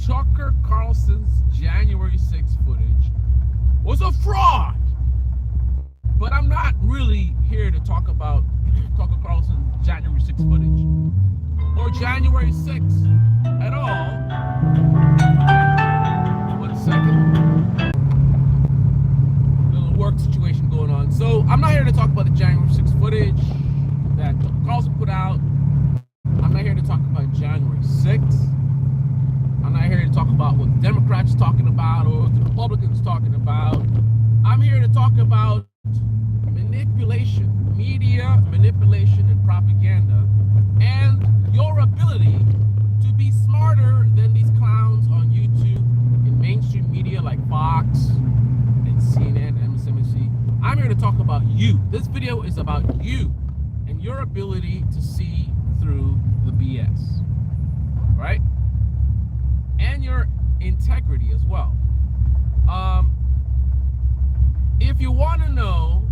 Tucker Carlson's January 6th footage was a fraud. But I'm not really here to talk about Tucker Carlson's January 6th footage or January 6th at all. 1 second. Little work situation going on. So I'm not here to talk about the January 6th footage that Tucker Carlson put out. I'm not here to talk about January 6th. I'm not here to talk about what the Democrats are talking about or what the Republicans are talking about. I'm here to talk about manipulation, media manipulation and propaganda, and your ability to be smarter than these clowns on YouTube and mainstream media like Fox and CNN and MSNBC. I'm here to talk about you. This video is about you and your ability to see through the BS, right? And your integrity as well. If you want to know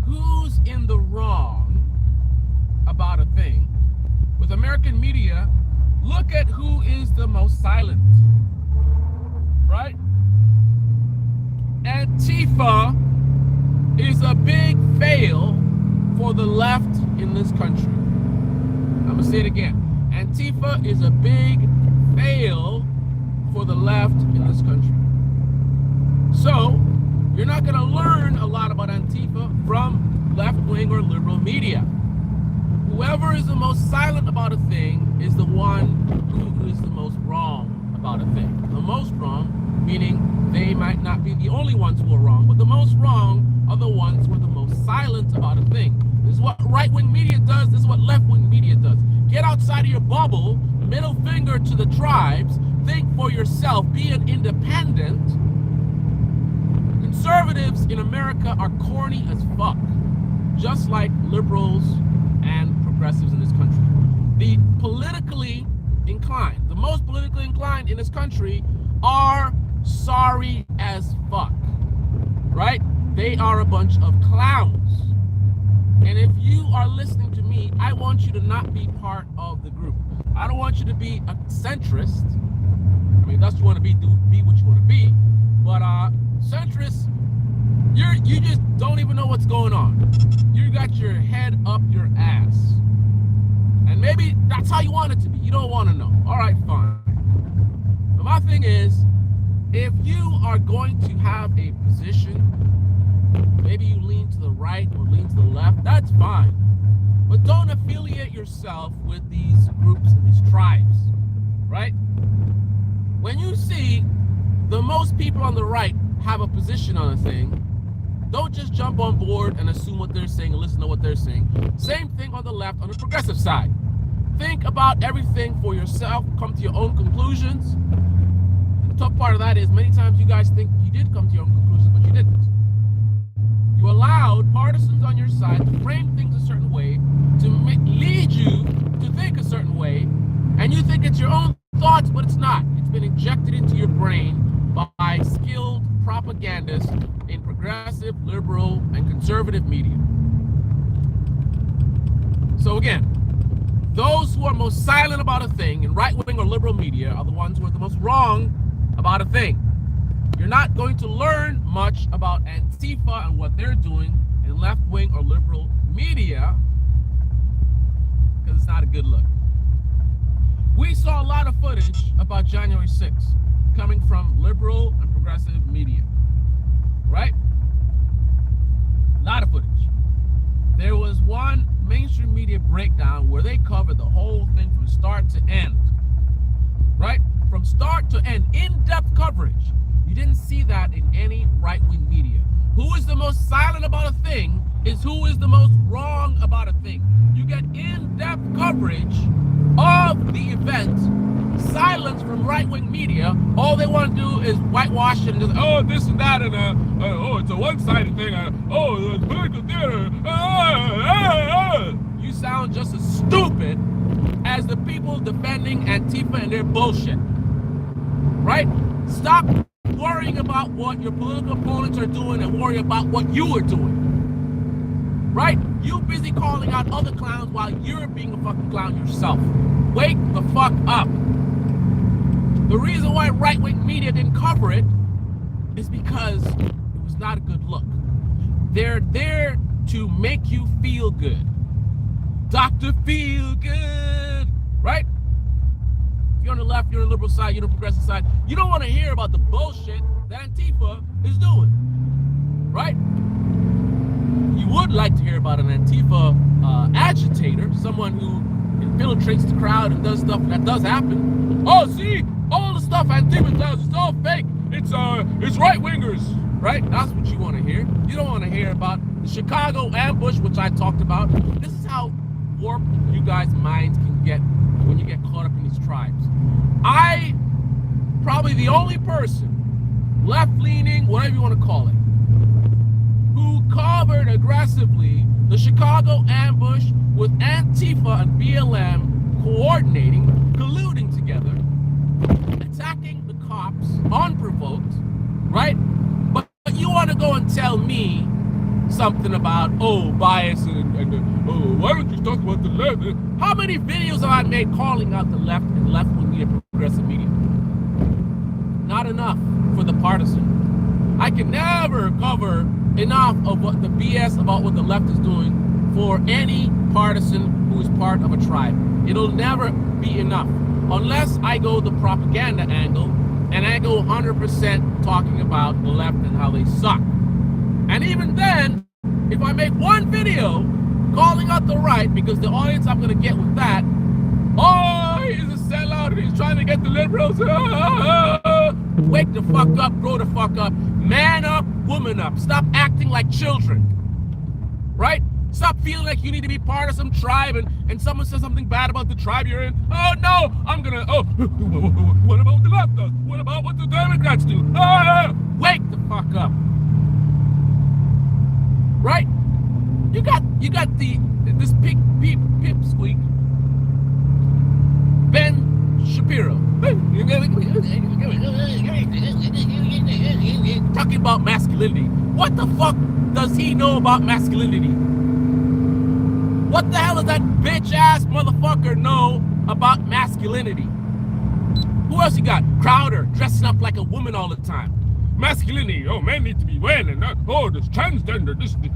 who's in the wrong about a thing, with American media, look at who is the most silent, right? Antifa is a big fail for the left in this country. I'm gonna say it again. Antifa is a big fail for the left in this country. So, you're not going to learn a lot about Antifa from left-wing or liberal media. Whoever is the most silent about a thing is the one who is the most wrong about a thing. The most wrong, meaning they might not be the only ones who are wrong, but the most wrong are the ones who are the most silent about a thing. This is what right-wing media does. This is what left-wing media does. Get outside of your bubble, middle finger to the tribes, think for yourself, be an independent. Conservatives in America are corny as fuck, just like liberals and progressives in this country. The politically inclined, the most politically inclined in this country are sorry as fuck, right? They are a bunch of clowns. And if you are listening to me, I want you to not be part of the group. I don't want you to be a centrist. I mean, that's what you want to be, be what you want to be. But centrists, you just don't even know what's going on. You got your head up your ass. And maybe that's how you want it to be. You don't want to know. All right, fine. But my thing is, if you are going to have a position, maybe you lean to the right or lean to the left, that's fine. But don't affiliate yourself with these groups and these tribes, right? When you see the most people on the right have a position on a thing, don't just jump on board and assume what they're saying and listen to what they're saying. Same thing on the left, on the progressive side. Think about everything for yourself, come to your own conclusions. The tough part of that is many times you guys think you did come to your own conclusions, but you didn't. You allowed partisans on your side to frame things a certain way, to lead you to think a certain way, and you think it's your own thoughts, but it's not. It's been injected into your brain by skilled propagandists in progressive, liberal, and conservative media. So again, those who are most silent about a thing in right-wing or liberal media are the ones who are the most wrong about a thing. You're not going to learn much about Antifa and what they're doing in left-wing or liberal media because it's not a good look. We saw a lot of footage about January 6th coming from liberal and progressive media, right? A lot of footage. There was one mainstream media breakdown where they covered the whole thing from start to end, right? From start to end, in-depth coverage. You didn't see that in any right-wing media. Who is the most silent about a thing is who is the most wrong about a thing. You get in-depth coverage of the event, silence from right-wing media. All they want to do is whitewash it and just, oh, this and that, and oh, it's a one-sided thing. Oh, it's political theater. You sound just as stupid as the people defending Antifa and their bullshit, right? Stop worrying about what your political opponents are doing and worry about what you are doing, right? You busy calling out other clowns while you're being a fucking clown yourself. Wake the fuck up. The reason why right-wing media didn't cover it is because it was not a good look. They're there to make you feel good. Dr. Feel Good, right? If you're on the left, you're on the liberal side, you're on the progressive side, you don't want to hear about the bullshit that Antifa is doing, right? You would like to hear about an Antifa agitator, someone who infiltrates the crowd and does stuff that does happen. Oh, see, all the stuff Antifa does, it's all fake. It's right-wingers, right? That's what you want to hear. You don't want to hear about the Chicago ambush, which I talked about. This is how warped you guys' minds can get when you get caught up in these tribes. I probably the only person, left-leaning, whatever you want to call it, who covered aggressively the Chicago ambush with Antifa and BLM coordinating, colluding together, attacking the cops unprovoked, right? But you want to go and tell me something about, oh, bias and oh, why don't you talk about the left? How many videos have I made calling out the left and left-wing media, progressive media? Not enough for the partisan. I can never cover enough of what the BS about what the left is doing for any partisan who is part of a tribe. It'll never be enough unless I go the propaganda angle and I go 100% talking about the left and how they suck. And even then, if I make one video calling out the right, because the audience I'm going to get with that, oh, he's a sellout and he's trying to get the liberals. Wake the fuck up, grow the fuck up, man up, woman up. Stop acting like children, right? Stop feeling like you need to be part of some tribe and someone says something bad about the tribe you're in. Oh, no, what about the left does? What about what the Democrats do? Wake the fuck up. Right? You got this pipsqueak, Ben Shapiro, talking about masculinity. What the fuck does he know about masculinity? What the hell does that bitch ass motherfucker know about masculinity? Who else you got? Crowder, dressing up like a woman all the time. Masculinity, oh, men need to be well and not, oh, this transgender, this, look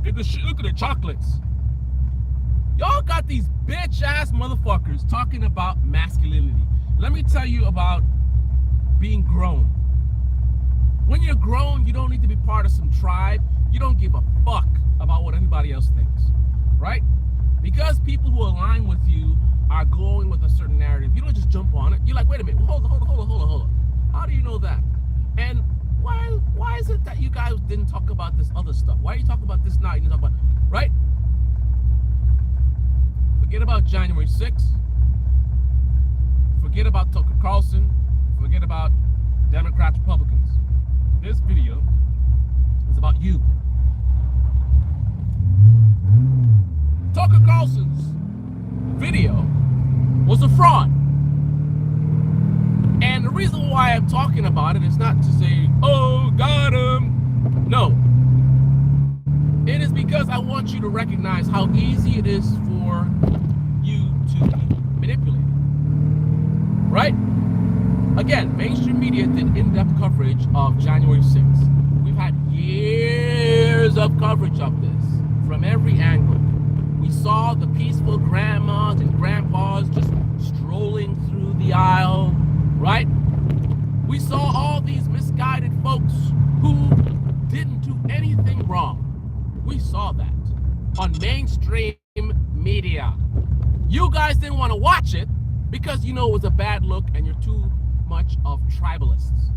at the shit, look at the chocolates. Y'all got these bitch ass motherfuckers talking about masculinity. Let me tell you about being grown. When you're grown, you don't need to be part of some tribe. You don't give a fuck about what anybody else thinks, right? Because people who align with you are going with a certain narrative. You don't just jump on it. You're like, wait a minute, hold on. How do you know that? And why is it that you guys didn't talk about this other stuff? Why are you talking about this now? You didn't talk about, right? Forget about January 6th. Forget about Tucker Carlson. Forget about Democrats, Republicans. This video is about you. Tucker Carlson's video was a fraud. And the reason why I'm talking about it is not to say, oh, got him. No. It is because I want you to recognize how easy it is for you to be manipulated. Right? Again, mainstream media did in-depth coverage of January 6th. We've had years of coverage of this from every angle. We saw the peaceful grandmas and grandpas just strolling through the aisle, right? We saw all these misguided folks who didn't do anything wrong. We saw that on mainstream media. You guys didn't want to watch it because you know it was a bad look and you're too much of tribalists.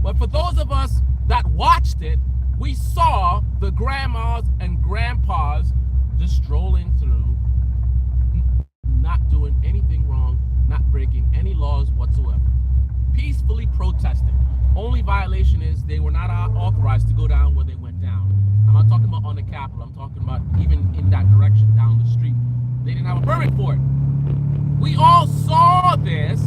But for those of us that watched it, we saw the grandmas and grandpas just strolling through, not doing anything wrong, not breaking any laws whatsoever, peacefully protesting. Only violation is they were not authorized to go down where they went down. I'm not talking about on the Capitol, I'm talking about even in that direction, down the street. They didn't have a permit for it. We all saw this.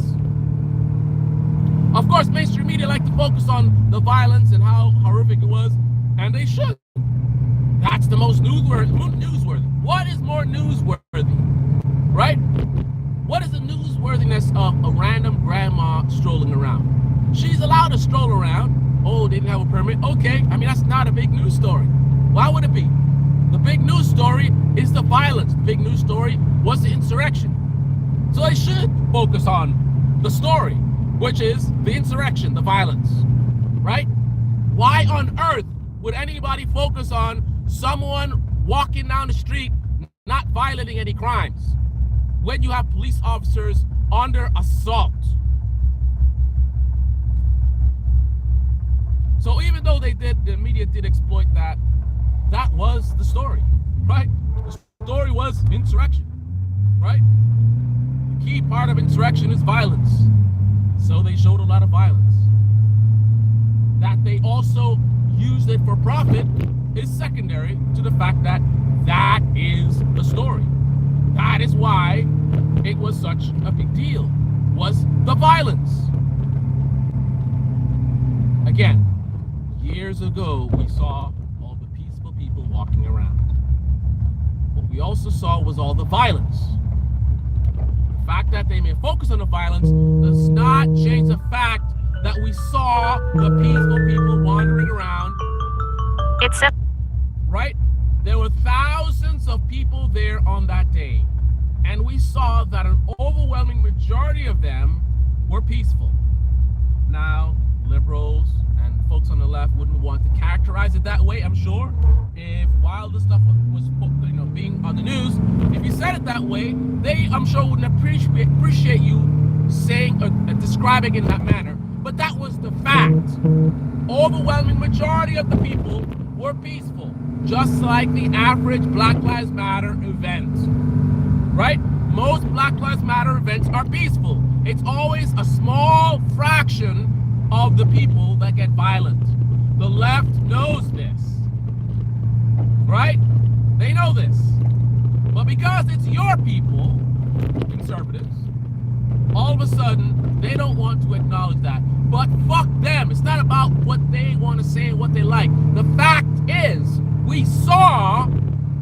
Of course, mainstream media like to focus on the violence and how horrific it was, and they should. That's the most newsworthy. What is more newsworthy, right? What is the newsworthiness of a random grandma strolling around? She's allowed to stroll around. Oh, they didn't have a permit. Okay, I mean, that's not a big news story. Why would it be? The big news story is the violence. The big news story was the insurrection. So they should focus on the story, which is the insurrection, the violence, right? Why on earth would anybody focus on someone walking down the street not violating any crimes when you have police officers under assault? So even though the media did exploit that, that was the story, right? The story was insurrection, right? The key part of insurrection is violence. So they showed a lot of violence. That they also used it for profit is secondary to the fact that that is the story. That is why it was such a big deal, was the violence. Again, years ago, we saw all the peaceful people walking around. What we also saw was all the violence. The fact that they may focus on the violence does not change the fact that we saw the peaceful people wandering around. Right? There were thousands of people there on that day. And we saw that an overwhelming majority of them were peaceful. Now, liberals and folks on the left wouldn't want to characterize it that way, I'm sure. If while this stuff was being on the news, if you said it that way, they, I'm sure, wouldn't appreciate you saying or describing it in that manner. But that was the fact. Overwhelming majority of the people were peaceful, just like the average Black Lives Matter event, right? Most Black Lives Matter events are peaceful. It's always a small fraction of the people that get violent. The left knows this, right? They know this. But because it's your people, conservatives, all of a sudden, they don't want to acknowledge that. But fuck them. It's not about what they want to say and what they like. The fact is,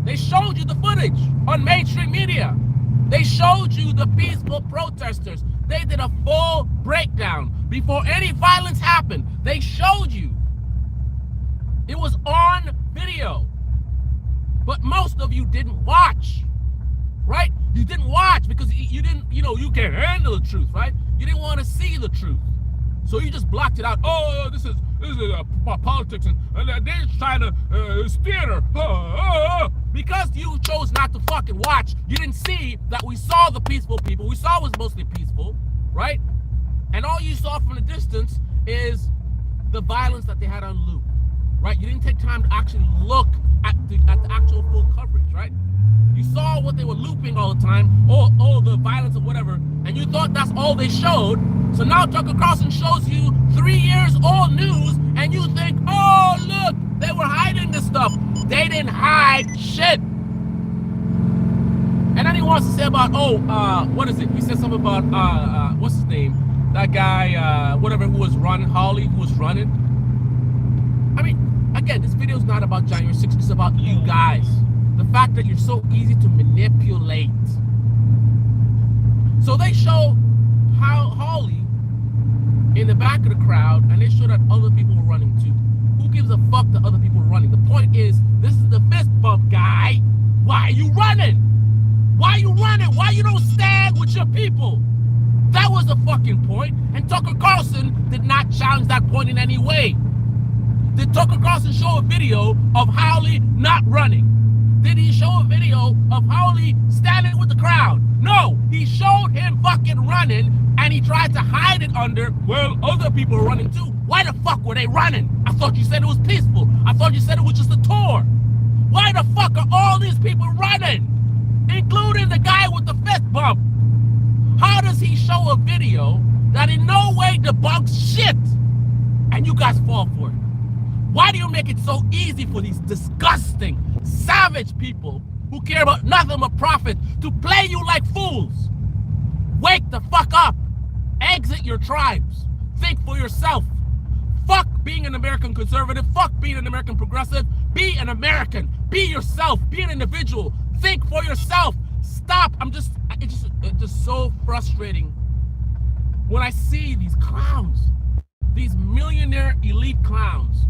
they showed you the footage on mainstream media. They showed you the peaceful protesters. They did a full breakdown before any violence happened. They showed you. It was on video. But most of you didn't watch, right? You didn't watch because you didn't, you can't handle the truth, right? You didn't want to see the truth. So you just blocked it out. Oh, this is politics, and they're trying to, it's theater. Because you chose not to fucking watch, you didn't see that we saw the peaceful people. We saw it was mostly peaceful, right? And all you saw from the distance is the violence that they had on loop, right? You didn't take time to actually look at the actual full coverage, right? You saw what they were looping all the time, all the violence or whatever, and you thought that's all they showed. So now Tucker Carlson shows you 3 years old news, and you think, oh, look, they were hiding this stuff. They didn't hide shit. And then he wants to say about, what is it? He said something about, what's his name? That guy, whatever, who was running, Hawley, who was running. I mean, again, this video is not about January 6th. It's about you guys. The fact that you're so easy to manipulate. So they show how Hawley in the back of the crowd, and they show that other people were running too. Who gives a fuck that other people were running? The point is, this is the fist bump guy. Why are you running? Why are you running? Why you don't stand with your people? That was the fucking point. And Tucker Carlson did not challenge that point in any way. Did Tucker Carlson show a video of Hawley not running? Did he show a video of Hawley standing with the crowd? No, he showed him fucking running, and he tried to hide it under, well, other people are running too. Why the fuck were they running? I thought you said it was peaceful. I thought you said it was just a tour. Why the fuck are all these people running? Including the guy with the fist bump. How does he show a video that in no way debunks shit, and you guys fall for it? Why do you make it so easy for these disgusting, savage people who care about nothing but profit to play you like fools? Wake the fuck up. Exit your tribes. Think for yourself. Fuck being an American conservative. Fuck being an American progressive. Be an American. Be yourself. Be an individual. Think for yourself. Stop. it's just so frustrating when I see these clowns, these millionaire elite clowns,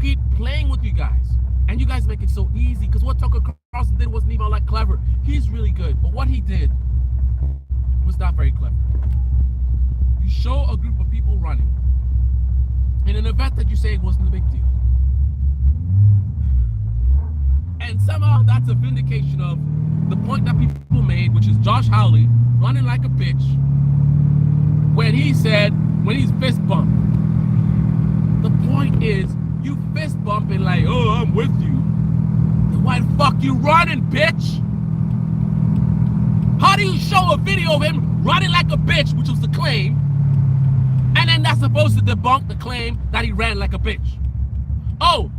keep playing with you guys. And you guys make it so easy, because what Tucker Carlson did wasn't even all that clever. He's really good, but what he did was not very clever. You show a group of people running in an event that you say wasn't a big deal. And somehow that's a vindication of the point that people made, which is Josh Hawley running like a bitch when he said, when he's fist bumped. The point is, you fist bumping like, oh, I'm with you. Then why the fuck you running, bitch? How do you show a video of him running like a bitch, which was the claim, and then that's supposed to debunk the claim that he ran like a bitch? Oh,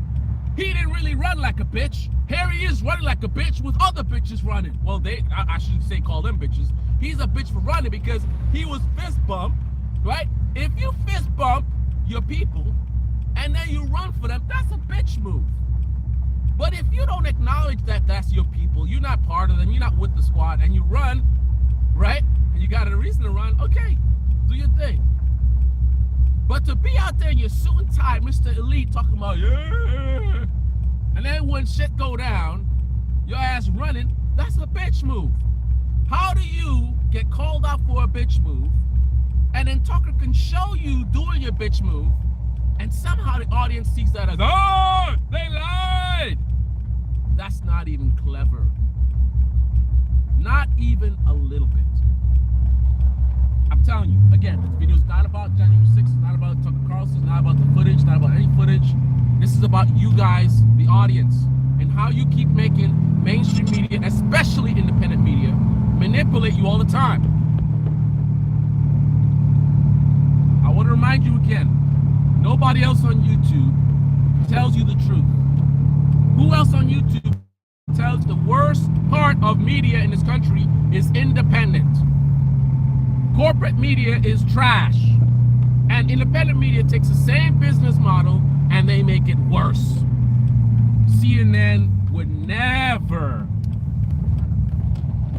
he didn't really run like a bitch. Here he is running like a bitch with other bitches running. Well, I shouldn't say call them bitches. He's a bitch for running because he was fist bumped, right? If you fist bump your people and then you run for them, that's a bitch move. But if you don't acknowledge that that's your people, you're not part of them, you're not with the squad, and you run, right? And you got a reason to run, okay, do your thing. But to be out there in your suit and tie, Mr. Elite, talking about, yeah, and then when shit go down, your ass running, that's a bitch move. How do you get called out for a bitch move, and then Tucker can show you doing your bitch move, and somehow the audience sees that as, oh, they lied? That's not even clever. Not even a little bit. I'm telling you, again, this video is not about January 6th, it's not about Tucker Carlson, it's not about the footage, it's not about any footage. This is about you guys, the audience, and how you keep making mainstream media, especially independent media, manipulate you all the time. I want to remind you again, nobody else on YouTube tells you the truth. Who else on YouTube tells the worst part of media in this country is independent? Corporate media is trash. And independent media takes the same business model and they make it worse. CNN would never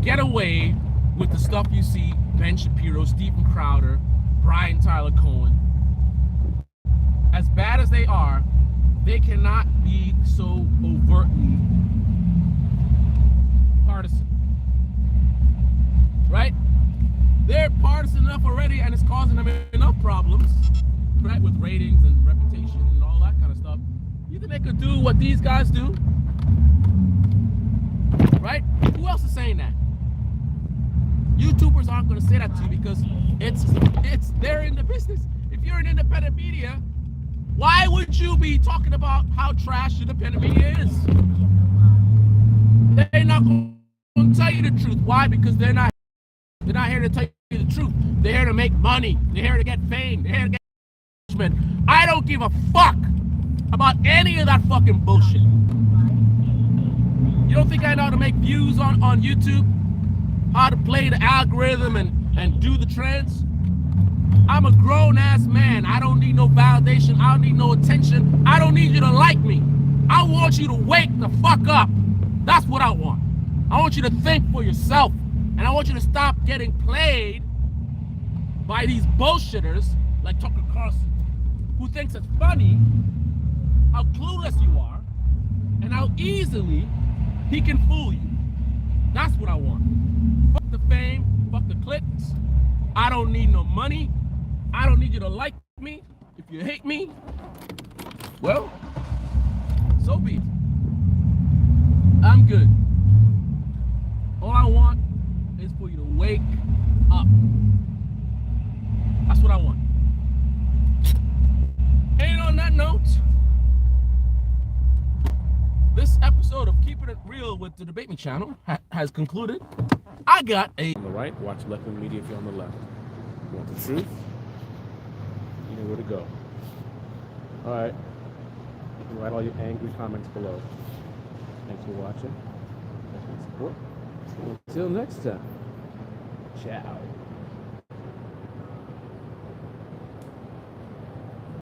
get away with the stuff you see Ben Shapiro, Stephen Crowder, Brian Tyler Cohen. As bad as they are, they cannot be so overtly partisan. Right? They're partisan enough already, and it's causing them enough problems, right, with ratings and reputation and all that kind of stuff. You think they could do what these guys do? Right? Who else is saying that? YouTubers aren't going to say that to you because they're in the business. If you're an independent media, why would you be talking about how trash independent media is? They're not going to tell you the truth. Why? Because they're not here to tell you the truth. They're here to make money. They're here to get fame. They're here to get engagement. I don't give a fuck about any of that fucking bullshit. You don't think I know how to make views on YouTube? How to play the algorithm and do the trends? I'm a grown-ass man. I don't need no validation. I don't need no attention. I don't need you to like me. I want you to wake the fuck up. That's what I want. I want you to think for yourself. And I want you to stop getting played by these bullshitters like Tucker Carlson, who thinks it's funny how clueless you are and how easily he can fool you. That's what I want. Fuck the fame, fuck the clicks. I don't need no money. I don't need you to like me. If you hate me, well, so be it. I'm good. All I want is for you to wake up. That's what I want. And on that note, this episode of Keeping It Real with the Debate Me channel has concluded. I got a... On the right, watch Left Wing Media if you're on the left. You want the truth? You know where to go. All right. You can write all your angry comments below. Thanks for watching. Thanks for your support. Until next time. Ciao.